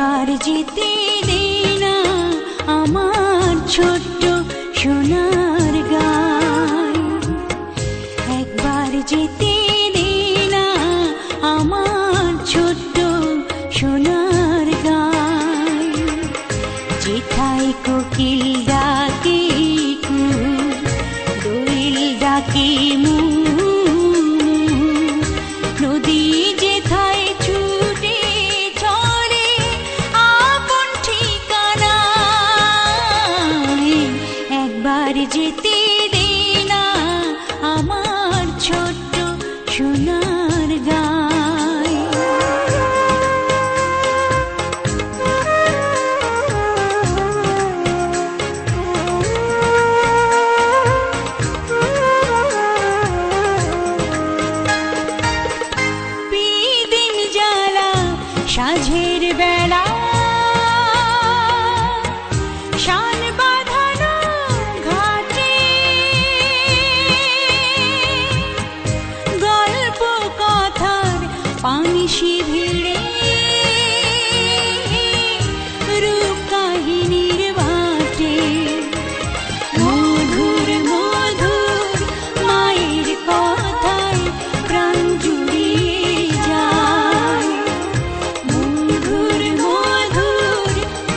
একবার যেতে দে না আমার ছোট্ট সোনার গাঁয়, একবার যেতে দে না আমার ছোট্ট সোনার গাঁয়। যেথায় কোকিল ডাকে দোয়েল ডাকে মু, নদী যেথায় ছুটে চলে আপন ঠিকানায়, একবার যেতে দে না আমার ছোট্ট সোনার গাঁয়। বিদিন জ্বালা সাঁঝের বেলা, শান বাঁধানো ঘাটে, গল্প কথার পানিশি ভিড়ে, রূপ কাহিনীর বাটে, মধুর মধুর মায়ের কথায় প্রাণ জুড়িয়ে যায়, মধুর মধুর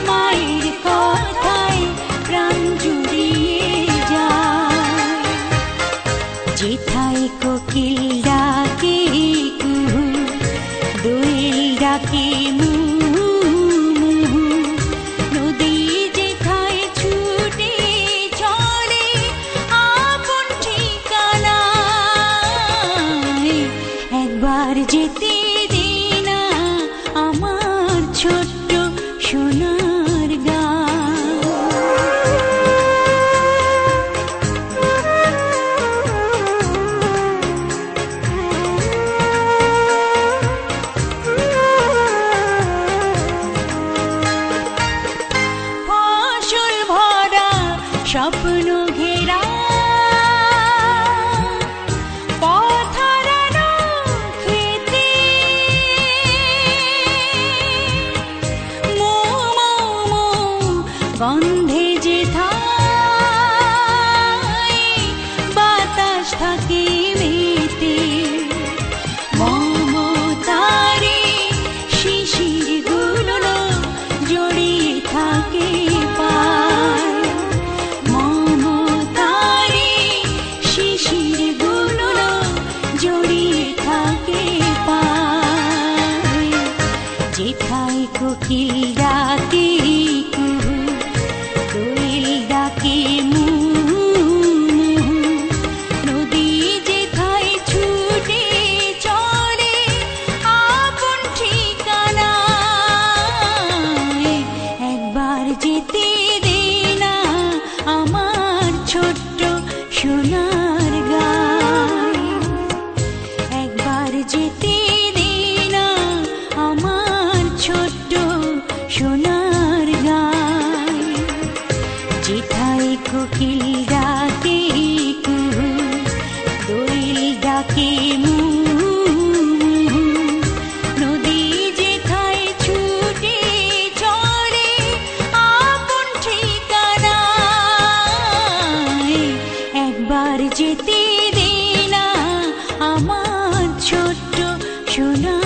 মায়ের কথায় প্রাণ জুড়িয়ে যায়। যেথায় কোকিল ডাকে কুহু, দোয়েল ডাকে মু, নদী যেথায় ছুটে চলে আপন ঠিকানায়, একবার যেতে দে না আমার ছোট্ট সোনার গাঁয়। ফসল ভরা স্বপ্ন ঘেরা, পথ হারানো খেতে, গন্ধে যেথায় বাতাস থাকে মেতে, মমতারে শিশির গুলো জড়িয়ে থাকে পায়, মমতারে শিশির গুলো জড়িয়ে থাকে পায়। যেথায় কোকিল ডাকে কুহু, দোয়েল ডাকে মু, নদী যেথায় ছুটে চলে আপন ঠিকানায়, একবার যেতে দে না আমার ছোট্ট সোনার গাঁয়, একবার যেতে দে না আমার ছোট্ট সোনার গাঁয়। যেথায় কোকিল ডাকে কুহু, দোয়েল ডাকে মু, নদী যেথায় ছুটে চলে আপন ঠিকানায়, একবার যেতে দে না আমার ছোট্ট সোনার